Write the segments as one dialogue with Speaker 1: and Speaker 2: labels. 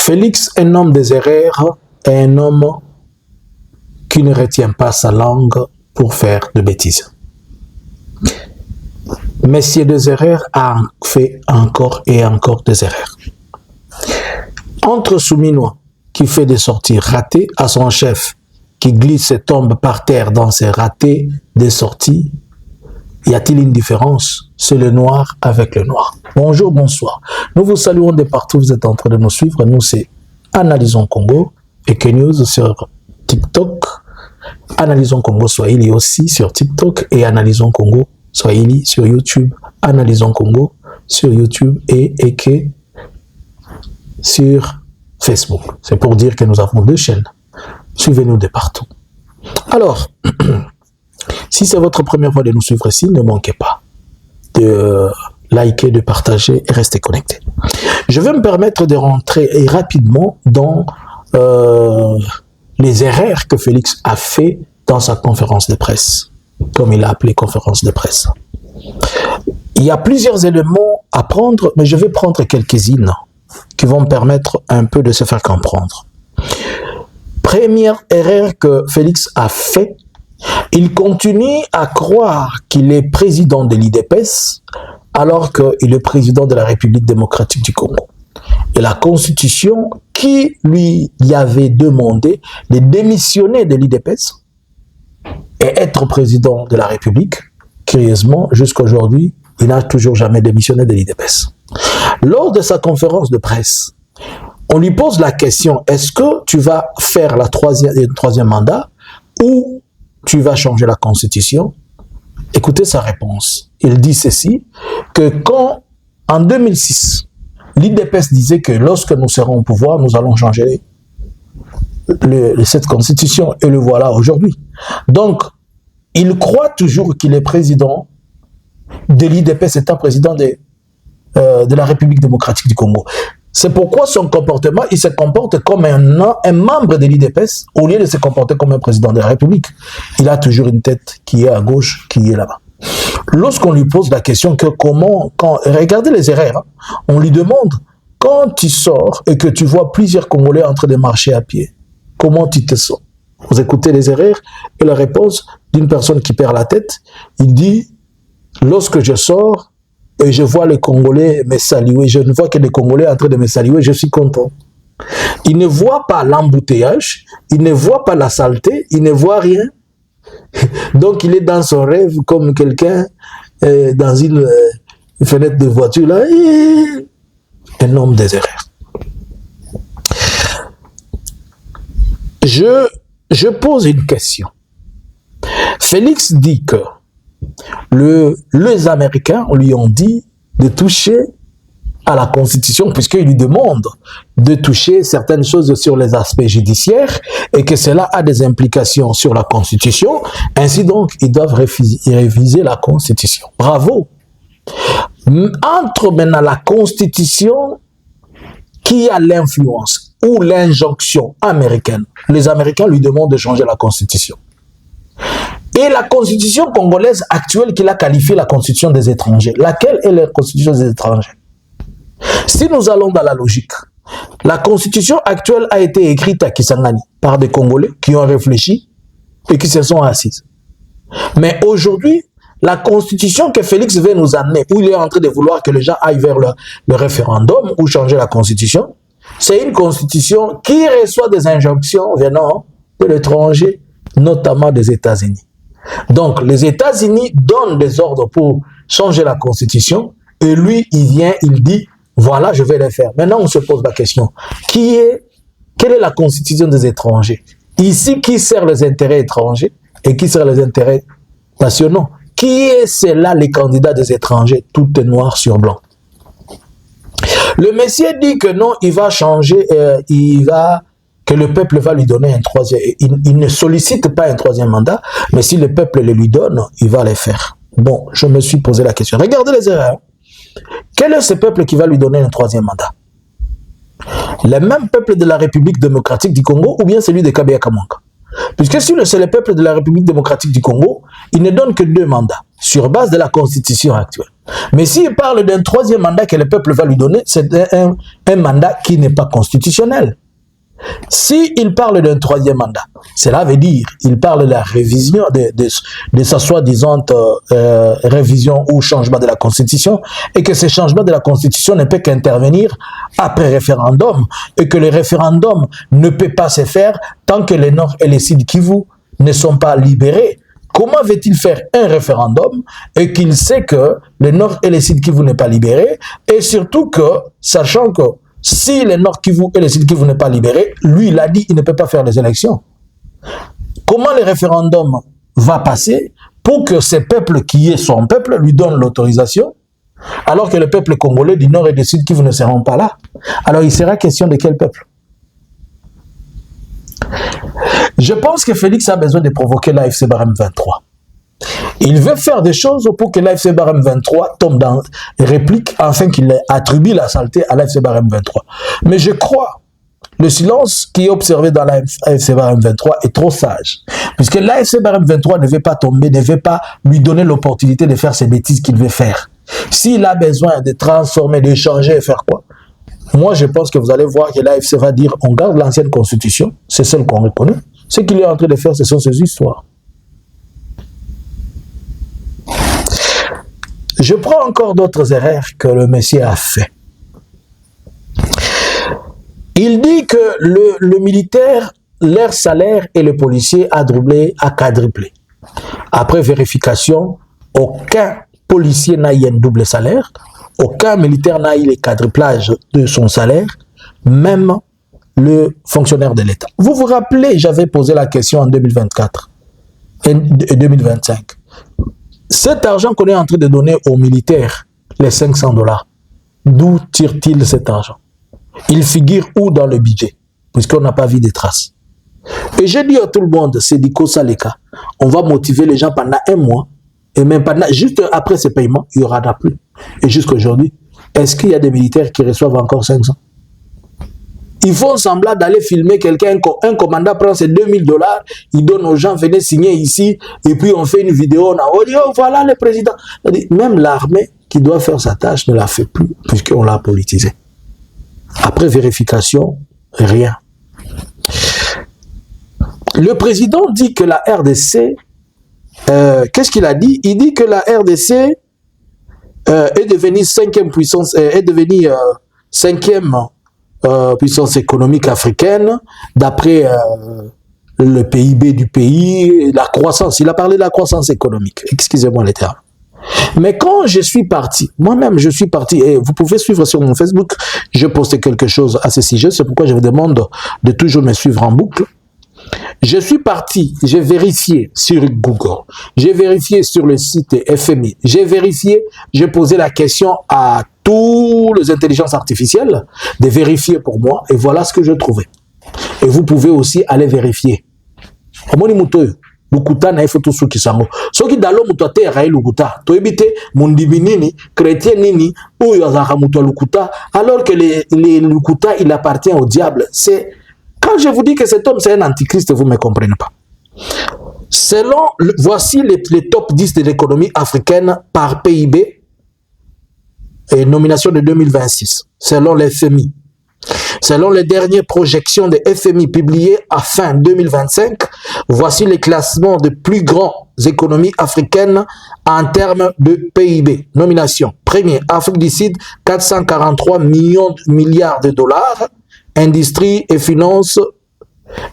Speaker 1: Félix, un homme des erreurs, est un homme qui ne retient pas sa langue pour faire de bêtises. Monsieur des erreurs a fait encore et encore des erreurs. Entre Souminois, qui fait des sorties ratées, à son chef, qui glisse et tombe par terre dans ses ratés des sorties, y a-t-il une différence? C'est le noir avec le noir. Bonjour, bonsoir. Nous vous saluons de partout, vous êtes en train de nous suivre. Nous, c'est Analysons Congo et News sur TikTok. Analysons Congo Swahili aussi sur TikTok et Analysons Congo Swahili sur YouTube. Analysons Congo sur YouTube et Eke sur Facebook. C'est pour dire que nous avons deux chaînes. Suivez-nous de partout. Alors, si c'est votre première fois de nous suivre ici, ne manquez pas de liker, de partager et rester connecté. Je vais me permettre de rentrer rapidement dans les erreurs que Félix a fait dans sa conférence de presse, comme il a appelé conférence de presse. Il y a plusieurs éléments à prendre, mais je vais prendre quelques-unes qui vont me permettre un peu de se faire comprendre. Première erreur que Félix a fait, il continue à croire qu'il est président de l'IDPS alors qu'il est président de la République démocratique du Congo. Et la Constitution qui lui avait demandé de démissionner de l'IDPS et être président de la République, curieusement, jusqu'à aujourd'hui, il n'a toujours jamais démissionné de l'IDPS. Lors de sa conférence de presse, on lui pose la question, est-ce que tu vas faire le troisième mandat ou tu vas changer la Constitution? Écoutez sa réponse. Il dit ceci, que quand, en 2006, l'IDPS disait que lorsque nous serons au pouvoir, nous allons changer cette Constitution, et le voilà aujourd'hui. Donc, il croit toujours qu'il est président de l'IDPS, étant président de la République démocratique du Congo. C'est pourquoi son comportement, il se comporte comme un membre de l'IDPS au lieu de se comporter comme un président de la République. Il a toujours une tête qui est à gauche, qui est là-bas. Lorsqu'on lui pose la question que regardez les erreurs, hein, on lui demande, quand tu sors et que tu vois plusieurs Congolais en train de marcher à pied, comment tu te sens? Vous écoutez les erreurs et la réponse d'une personne qui perd la tête, il dit, lorsque je sors, et je vois les Congolais me saluer, je ne vois que des Congolais en train de me saluer, je suis content. Il ne voit pas l'embouteillage, il ne voit pas la saleté, il ne voit rien. Donc il est dans son rêve comme quelqu'un dans une fenêtre de voiture, là, un homme des erreurs. Je pose une question. Félix dit que les Américains lui ont dit de toucher à la Constitution, puisqu'ils lui demandent de toucher certaines choses sur les aspects judiciaires et que cela a des implications sur la Constitution. Ainsi donc, ils doivent réviser la Constitution. Bravo! Entre maintenant la Constitution qui a l'influence ou l'injonction américaine. Les Américains lui demandent de changer la Constitution. Et la constitution congolaise actuelle qu'il a qualifiée la constitution des étrangers. Laquelle est la constitution des étrangers? Si nous allons dans la logique, la constitution actuelle a été écrite à Kisangani par des Congolais qui ont réfléchi et qui se sont assis. Mais aujourd'hui, la constitution que Félix veut nous amener, où il est en train de vouloir que les gens aillent vers le référendum ou changer la constitution, c'est une constitution qui reçoit des injonctions venant de l'étranger, notamment des États-Unis. Donc, les États-Unis donnent des ordres pour changer la Constitution et lui, il vient, il dit, voilà, je vais le faire. Maintenant, on se pose la question, quelle est la Constitution des étrangers? Ici, qui sert les intérêts étrangers et qui sert les intérêts nationaux? Qui est cela, les candidats des étrangers? Tout est noir sur blanc. Le Messie dit que non, il va changer, que le peuple va lui donner un troisième. Il ne sollicite pas un troisième mandat, mais si le peuple le lui donne, il va le faire. Bon, je me suis posé la question. Regardez les erreurs. Quel est ce peuple qui va lui donner un troisième mandat? Le même peuple de la République démocratique du Congo ou bien celui de Kabila Kamanga? Puisque si c'est le peuple de la République démocratique du Congo, il ne donne que 2 mandats sur base de la constitution actuelle. Mais s'il parle d'un 3e mandat que le peuple va lui donner, c'est un mandat qui n'est pas constitutionnel. S'il parle d'un 3e mandat, cela veut dire qu'il parle de la révision, de sa soi-disant révision ou changement de la Constitution, et que ce changement de la Constitution ne peut qu'intervenir après référendum, et que le référendum ne peut pas se faire tant que les Nord et les Sud Kivu ne sont pas libérés. Comment veut-il faire un référendum et qu'il sait que le Nord et le Sud Kivu n'est pas libéré, et surtout que, sachant que si le Nord Kivu et le Sud Kivu n'est pas libéré, lui, il a dit qu'il ne peut pas faire les élections. Comment le référendum va passer pour que ce peuple qui est son peuple lui donne l'autorisation, alors que le peuple congolais du Nord et du Sud Kivu ne seront pas là? Alors il sera question de quel peuple? Je pense que Félix a besoin de provoquer l'AFC Barème 23. Il veut faire des choses pour que l'AFC Barème 23 tombe dans réplique afin qu'il attribue la saleté à l'AFC Barème 23. Mais je crois le silence qui est observé dans l'AFC Barème 23 est trop sage. Puisque l'AFC Barème 23 ne veut pas tomber, ne veut pas lui donner l'opportunité de faire ces bêtises qu'il veut faire. S'il a besoin de transformer, de changer et faire quoi? Moi, je pense que vous allez voir que l'AFC va dire on garde l'ancienne constitution, c'est celle qu'on reconnaît. Ce qu'il est en train de faire, ce sont ces histoires. Je prends encore d'autres erreurs que le monsieur a fait. Il dit que le militaire, leur salaire et le policier a doublé, a quadruplé. Après vérification, aucun policier n'a eu un double salaire. Aucun militaire n'a eu le quadruplage de son salaire, même le fonctionnaire de l'État. Vous vous rappelez, j'avais posé la question en 2024 et 2025. Cet argent qu'on est en train de donner aux militaires, les 500 $, d'où tire-t-il cet argent? Il figure où dans le budget? Puisqu'on n'a pas vu des traces. Et j'ai dit à tout le monde, c'est Diko Saleka, on va motiver les gens pendant 1 mois, et même pendant, juste après ce paiement, il n'y aura plus. Et jusqu'à aujourd'hui, est-ce qu'il y a des militaires qui reçoivent encore 500? Ils font semblant d'aller filmer quelqu'un, un commandant prend ses 2000 $, il donne aux gens, venez signer ici, et puis on fait une vidéo, on dit, oh, voilà le président. Même l'armée qui doit faire sa tâche ne la fait plus, puisqu'on l'a politisé. Après vérification, rien. Le président dit que la RDC, qu'est-ce qu'il a dit? Il dit que la RDC est devenue 5e puissance, est devenue 5e puissance économique africaine, d'après le PIB du pays, la croissance. Il a parlé de la croissance économique. Excusez-moi les termes. Mais quand je suis parti, moi-même je suis parti, et vous pouvez suivre sur mon Facebook, je postais quelque chose à ce sujet, c'est pourquoi je vous demande de toujours me suivre en boucle. Je suis parti, j'ai vérifié sur Google, j'ai vérifié sur le site FMI, j'ai vérifié, j'ai posé la question à tous les intelligences artificielles de vérifier pour moi, et voilà ce que je trouvais. Et vous pouvez aussi aller vérifier. Lukuta na ifo tusu kisango. Soki dalo mutu ate rai lukuta. To ebite mundibi nini, chrétien nini, ou yazaka mutu lukuta, alors que les lukuta, il appartient au diable. C'est quand je vous dis que cet homme c'est un antichrist, vous ne me comprenez pas. Selon, voici les top 10 de l'économie africaine par PIB et nomination de 2026, selon le FMI. Selon les dernières projections de FMI publiées à fin 2025, voici les classements des plus grandes économies africaines en termes de PIB. Nomination. Premier, Afrique du Sud, 443 milliards de dollars. Industrie et finances,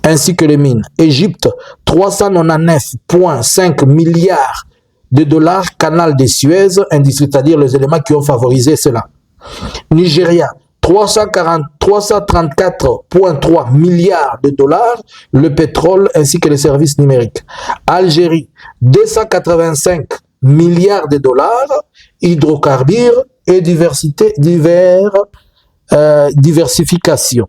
Speaker 1: ainsi que les mines. Égypte, 399,5 milliards de dollars. Canal de Suez, industrie, c'est-à-dire les éléments qui ont favorisé cela. Nigeria, 334,3 milliards de dollars, le pétrole ainsi que les services numériques. Algérie, 285 milliards de dollars, hydrocarbures et diversification.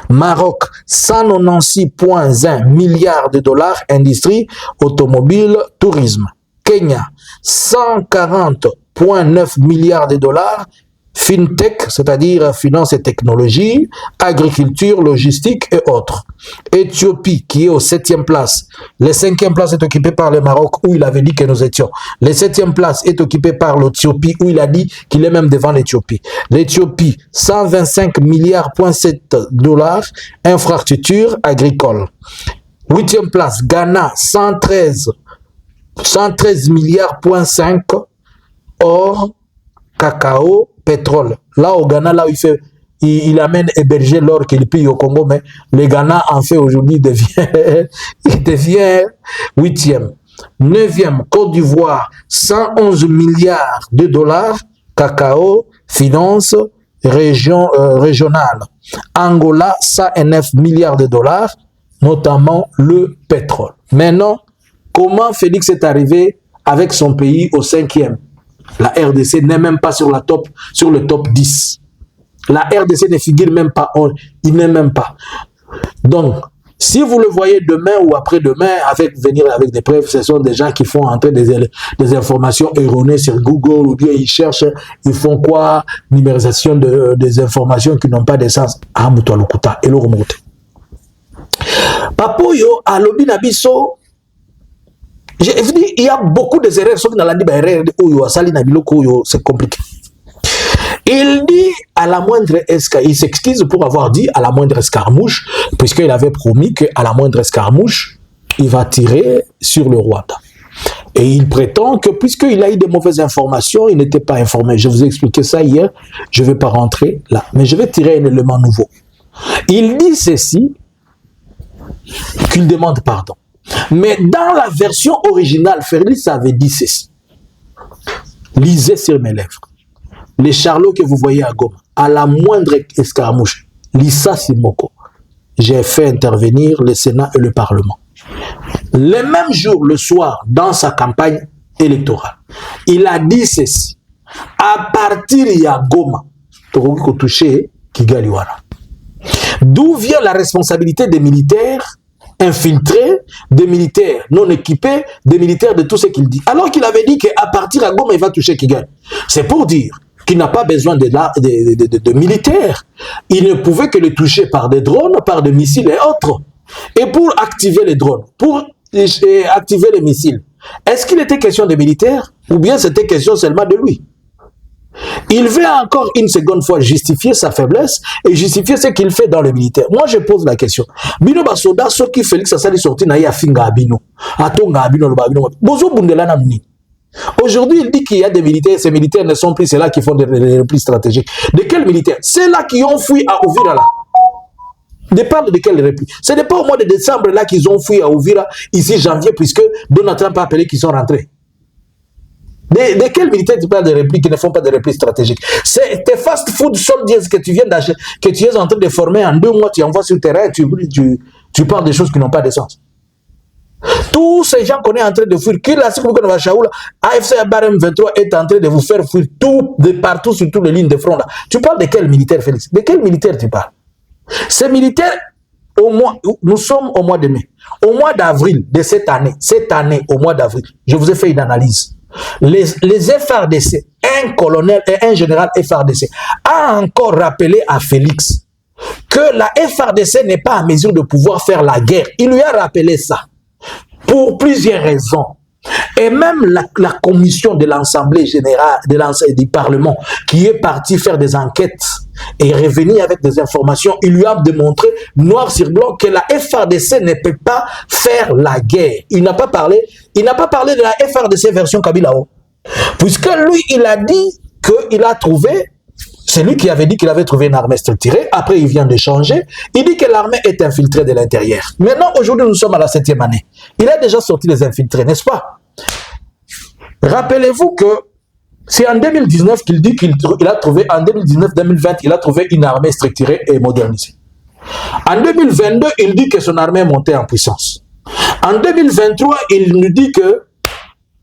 Speaker 1: Maroc, 196,1 milliards de dollars, industrie, automobile, tourisme. Kenya, 140,9 milliards de dollars, FinTech, c'est-à-dire finance et technologie, agriculture, logistique et autres. Éthiopie, qui est aux 7e place. Les 5e place est occupée par le Maroc, où il avait dit que nous étions. Les 7e place est occupée par l'Éthiopie, où il a dit qu'il est même devant l'Éthiopie. L'Éthiopie, 125 milliards,7 dollars, infrastructure agricole. 8e place, Ghana, 113 milliards,5, or, cacao, pétrole. Là au Ghana, là où il amène héberger l'or qu'il paye au Congo, mais le Ghana en fait aujourd'hui il devient 8e. 9e, Côte d'Ivoire, 111 milliards de dollars, cacao, finance, régionale. Angola, 109 milliards de dollars, notamment le pétrole. Maintenant, comment Félix est arrivé avec son pays au 5e? La RDC n'est même pas sur le top 10. La RDC ne figure même pas. Il n'est même pas. Donc, si vous le voyez demain ou après-demain, venir avec des preuves, ce sont des gens qui font entrer des informations erronées sur Google, ou bien ils cherchent, ils font quoi? Numérisation des informations qui n'ont pas de sens. Papoyo, à l'Obi Nabiso, il y a beaucoup d'erreurs, c'est compliqué. Il dit à la moindre escarmouche, il s'excuse pour avoir dit à la moindre escarmouche, puisqu'il avait promis qu'à la moindre escarmouche, il va tirer sur le Rwanda. Et il prétend que puisqu'il a eu des mauvaises informations, il n'était pas informé. Je vous ai expliqué ça hier, je ne vais pas rentrer là, mais je vais tirer un élément nouveau. Il dit ceci, qu'il demande pardon. Mais dans la version originale, Félix avait dit ceci. Lisez sur mes lèvres. Les charlots que vous voyez à Goma, à la moindre escarmouche, Lissa Simoko, j'ai fait intervenir le Sénat et le Parlement. Le même jour, le soir, dans sa campagne électorale, il a dit ceci. À partir de Goma, d'où vient la responsabilité des militaires infiltrés, des militaires non équipés, des militaires de tout ce qu'il dit. Alors qu'il avait dit qu'à partir de Goma, il va toucher Kigali. C'est pour dire qu'il n'a pas besoin de militaires. Il ne pouvait que les toucher par des drones, par des missiles et autres. Et pour activer les drones, pour activer les missiles, est-ce qu'il était question de militaires ou bien c'était question seulement de lui? Il veut encore une seconde fois justifier sa faiblesse et justifier ce qu'il fait dans le militaire. Moi, je pose la question. Bino Basoda, ce qui Félix Assali sorti na ya finga abino. Atonga abino lo babino. Bozo bundela na mni. Aujourd'hui, il dit qu'il y a des militaires. Ces militaires ne sont plus ceux-là qui font des replis stratégiques. De quels militaires? Ceux-là qui ont fui à Ouvira là. De parle de quel repli? Ce n'est pas au mois de décembre là qu'ils ont fui à Ouvira, ici janvier, puisque Donald Trump a appelé qu'ils sont rentrés. De quels militaires tu parles de replis qui ne font pas de replis stratégiques? C'est tes fast food soldiers que tu viens d'acheter, que tu es en train de former en 2 mois, tu envoies sur le terrain, tu parles de choses qui n'ont pas de sens. Tous ces gens qu'on est en train de fuir, AFC Barem 23 est en train de vous faire fuir tout, de partout sur toutes les lignes de front là. Tu parles de quel militaire, Félix? De quel militaire tu parles? Ces militaires, nous sommes au mois de mai. Au mois d'avril de cette année, au mois d'avril, je vous ai fait une analyse. Les FRDC, un colonel et un général FRDC, a encore rappelé à Félix que la FRDC n'est pas en mesure de pouvoir faire la guerre. Il lui a rappelé ça pour plusieurs raisons. Et même la commission de l'Assemblée générale du Parlement qui est partie faire des enquêtes et revenir avec des informations, il lui a démontré noir sur blanc que la FRDC ne peut pas faire la guerre. Il n'a pas parlé de la FRDC version Kabilao. Puisque lui, il a dit qu'il a trouvé, c'est lui qui avait dit qu'il avait trouvé une armée structurée, après il vient de changer, il dit que l'armée est infiltrée de l'intérieur. Maintenant, aujourd'hui, nous sommes à la 7e année. Il a déjà sorti les infiltrés, n'est-ce pas? Rappelez-vous que c'est en 2019 qu'il dit qu'il a trouvé, en 2019-2020, il a trouvé une armée structurée et modernisée. En 2022, il dit que son armée est montée en puissance. En 2023, il nous dit que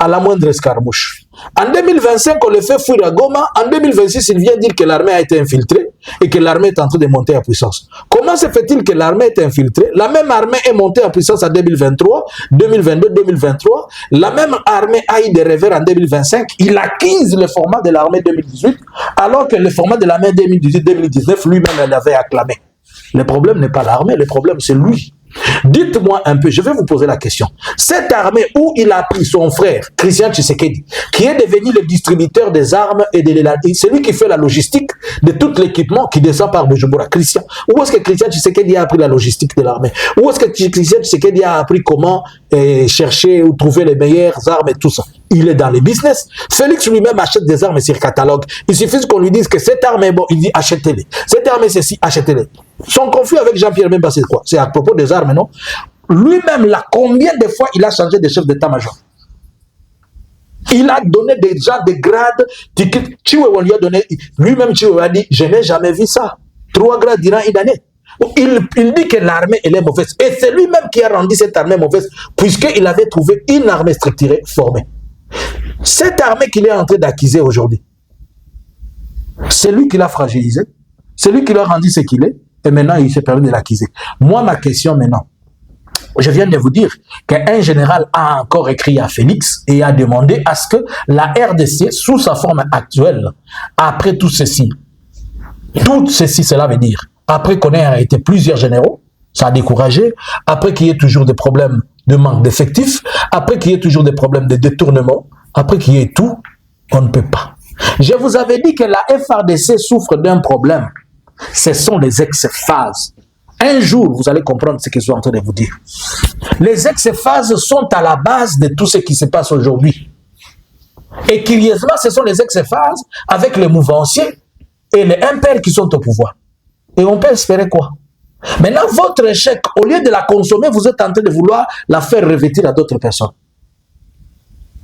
Speaker 1: à la moindre escarmouche. En 2025, on le fait fuir à Goma. En 2026, il vient dire que l'armée a été infiltrée. et que l'armée est en train de monter en puissance. Comment se fait-il que l'armée est infiltrée? La même armée est montée en puissance en 2023, 2022, 2023. La même armée a eu des revers en 2025. Il acquise le format de l'armée 2018, alors que le format de l'armée 2018-2019, lui-même, elle avait acclamé. Le problème n'est pas l'armée, le problème c'est lui. Dites-moi un peu, je vais vous poser la question. Cette armée où il a pris son frère, Christian Tshisekedi, qui est devenu le distributeur des armes et c'est lui qui fait la logistique de tout l'équipement qui descend par Bujumbura. Christian, où est-ce que Christian Tshisekedi a appris la logistique de l'armée? Où est-ce que Christian Tshisekedi a appris comment chercher ou trouver les meilleures armes et tout ça? Il est dans les business. Félix lui-même achète des armes sur catalogue. Il suffit qu'on lui dise que cette arme est bon, il dit achetez-les. Cette arme est ceci, achetez-les. Son conflit avec Jean-Pierre Bemba, c'est quoi? C'est à propos des armes, non? Lui-même, là, combien de fois il a changé de chef d'état-major? Il a donné déjà des grades. Chiwewe lui a donné, lui-même Chiwewe a dit, je n'ai jamais vu ça. 3 grades durant une année. Il dit que l'armée, elle est mauvaise. Et c'est lui-même qui a rendu cette armée mauvaise, puisqu'il avait trouvé une armée structurée, formée. Cette armée qu'il est en train d'acquiser aujourd'hui, c'est lui qui l'a fragilisé, c'est lui qui l'a rendu ce qu'il est, et maintenant il s'est permis de l'acquiser. Moi, ma question maintenant, je viens de vous dire qu'un général a encore écrit à Félix et a demandé à ce que la RDC, sous sa forme actuelle, après tout ceci, cela veut dire, après qu'on ait arrêté plusieurs généraux, ça a découragé, après qu'il y ait toujours des problèmes de manque d'effectifs, après qu'il y ait toujours des problèmes de détournement, après qu'il y ait tout, on ne peut pas. Je vous avais dit que la FARDC souffre d'un problème. Ce sont les ex-phases. Un jour, vous allez comprendre ce que je suis en train de vous dire. Les ex-phases sont à la base de tout ce qui se passe aujourd'hui. Et curieusement, ce sont les ex-phases avec les mouvanciers et les impairs qui sont au pouvoir. Et on peut espérer quoi? Maintenant, votre échec, au lieu de la consommer, vous êtes en train de vouloir la faire revêtir à d'autres personnes.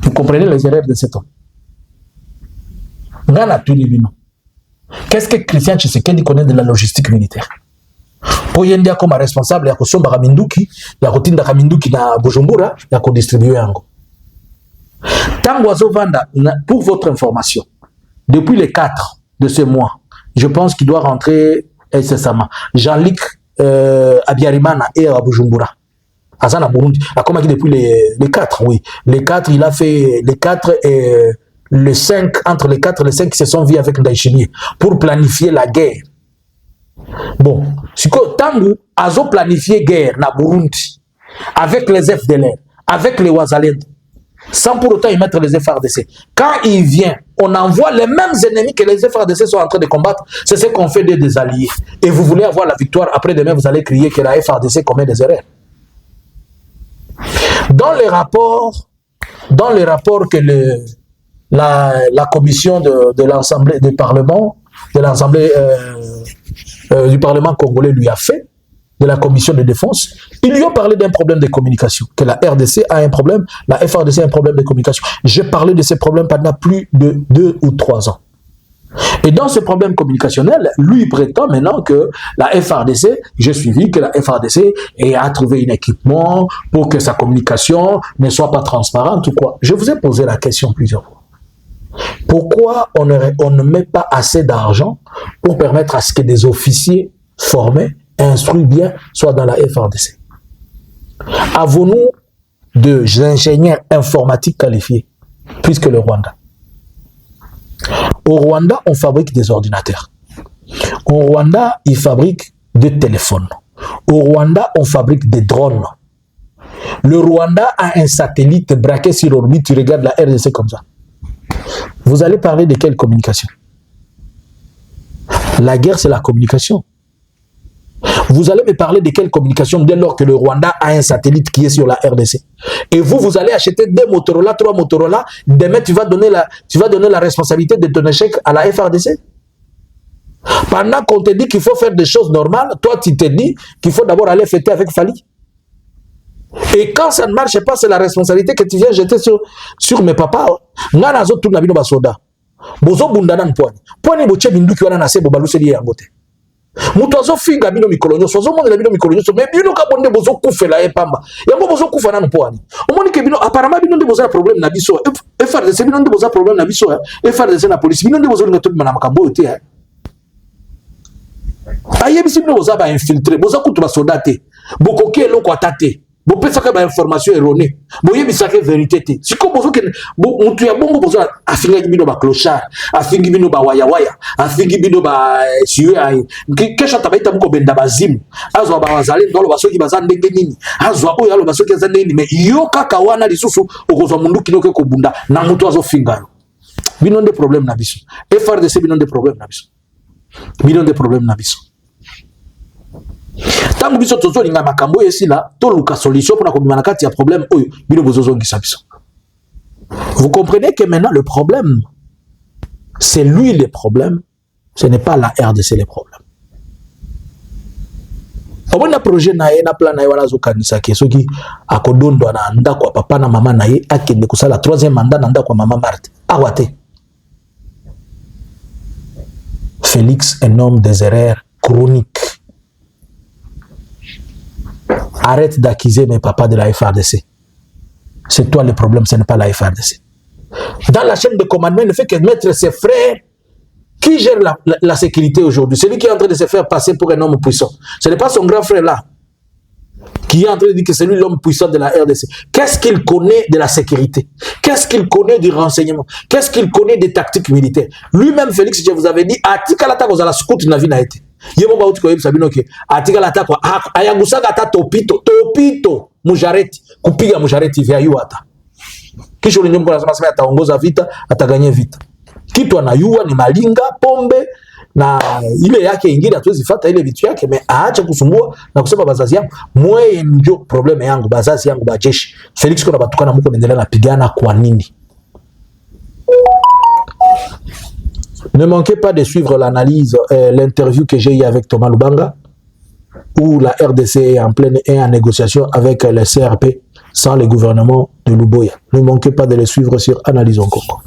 Speaker 1: Vous comprenez les erreurs de cet homme? Qu'est-ce que Christian Tshisekedi connaît de la logistique militaire? Pour y comme responsable, il y a Kosomba Minduki, il y a Kotinda Minduki na Bujumbura, il y a distribuer Ango. Tangoazo Vanda, pour votre information, depuis les 4 de ce mois, je pense qu'il doit rentrer incessamment. Jean-Luc Abiyarimana et à Bujumbura. Azana Burundi. Comme il depuis les 4, oui. Les 4, il a fait les 4 et les 5, entre les 4 et les 5 qui se sont vus avec Ndaïchimie pour planifier la guerre. Bon, si Tangu a planifié guerre na Burundi avec les FDLR, avec les Ouazalendo, sans pour autant y mettre les FARDC. Quand il vient, on envoie les mêmes ennemis que les FARDC sont en train de combattre. C'est ce qu'on fait des alliés. Et vous voulez avoir la victoire, après demain vous allez crier que la FARDC commet des erreurs. Dans les rapports que la commission de l'Assemblée du Parlement, de l'Assemblée du Parlement congolais lui a fait, de la commission de défense, ils lui ont parlé d'un problème de communication, que la RDC a un problème, la FARDC a un problème de communication. J'ai parlé de ces problèmes pendant plus de 2 ou 3 ans. Et dans ce problème communicationnel, lui prétend maintenant que la FARDC, j'ai suivi que la FARDC a trouvé un équipement pour que sa communication ne soit pas transparente ou quoi. Je vous ai posé la question plusieurs fois. Pourquoi on ne met pas assez d'argent pour permettre à ce que des officiers formés, instruits bien, soient dans la FARDC? Avons-nous des ingénieurs informatiques qualifiés, plus que le Rwanda? Au Rwanda, on fabrique des ordinateurs. Au Rwanda, ils fabriquent des téléphones. Au Rwanda, on fabrique des drones. Le Rwanda a un satellite braqué sur orbite, tu regardes la RDC comme ça. Vous allez parler de quelle communication? La guerre, c'est la communication. Vous allez me parler de quelle communication dès lors que le Rwanda a un satellite qui est sur la RDC. Et vous allez acheter 2 Motorola, 3 Motorola. Demain, tu vas donner la responsabilité de ton échec à la FARDC. Pendant qu'on te dit qu'il faut faire des choses normales, toi, tu te dis qu'il faut d'abord aller fêter avec Fali. Et quand ça ne marche pas, c'est la responsabilité que tu viens jeter sur mes papas. Nganazo tout nabino basoda. Bozo bundana mpwani. Pwani boche binduki wana nase bobaluse liye yangote. Mutu azo finga bino mikolonyo, sozo monde na bino mikolonyo, mais bino ka bonde bozo kufela e pamba. Yango bozo kufa na mpwani. Omoni ke bino apparemment bino ndi boza problème na biso. FARDC bino ndi boza problème na biso. FARDC na police bino ndi bozo linga to na makambo te. ayebisi bino boza ba infiltré boza kutu ba soldate bokoki eloko atate bopesaka ba information erronée boyebisaka vérité te siko bozo ke mutu ya bongo bozo afingi bino ba clochard afingi bino ba waya waya afingi bino ba siwe ay kesha tabaita muko benda bazimu azwa ba wazali ndolo basoki baza ndenge nini azwa oyo alo basoki baza ndenge mais yo kaka wana lisusu okozwa mundu kinoke ko bunda na mutu azo finga bino nde problème na biso FRDC bino nde problème na biso bino nde problème na biso tangu biso tozolinga makambo esila toluka solution pour na kobima na kati ya problème oyo bino bozozongisa biso. Vous comprenez que maintenant le problème c'est lui le problème, ce n'est pas la RDC le problème. Obona projet na ye na plan na ye wana zokanisa ke soki akodondo na ndako papa na mama na ye akende kusala 3e mandat na ndako mama Marthe awate. Félix, un homme des erreurs chroniques. Arrête d'accuser mes papas de la FRDC. C'est toi le problème, ce n'est pas la FRDC. Dans la chaîne de commandement, il ne fait que mettre ses frères qui gèrent la sécurité aujourd'hui. Celui qui est en train de se faire passer pour un homme puissant. Ce n'est pas son grand frère là qui est en train de dire que c'est lui l'homme puissant de la RDC. Qu'est-ce qu'il connaît de la sécurité? Qu'est-ce qu'il connaît du renseignement? Qu'est-ce qu'il connaît des tactiques militaires? Lui-même, Félix, je vous avais dit, Atika l'attaque aux scout na vie n'a été. Yemo ba utiko yebisabino ke Atika l'attaque ayagusaka ata topito mujareti kupiga mujareti vya yuata. Kisho linyombo lazima sema ataongoza vita, ataganye vita. Kitu anayua ni malinga, pombe na ile yake ingine hatuwezi fuata ile vitu yake, mais aache kusumbua na kusema bazazi yangu mwe ndio probleme yangu bazazi yangu bajeshi. Felix kuna batukana mko naendelea napigana kwa nini? Ne manquez pas de suivre l'analyse, l'interview que j'ai eu avec Thomas Lubanga, où la RDC est en pleine négociation avec le CRP sans le gouvernement de Luboya. Ne manquez pas de le suivre sur Analysons Congo.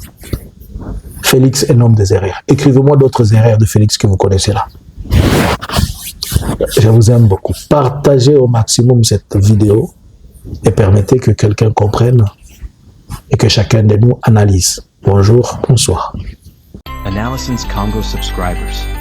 Speaker 1: Félix est un homme des erreurs. Écrivez-moi d'autres erreurs de Félix que vous connaissez là. Je vous aime beaucoup. Partagez au maximum cette vidéo et permettez que quelqu'un comprenne et que chacun de nous analyse. Bonjour, bonsoir.
Speaker 2: Analysons Congo subscribers.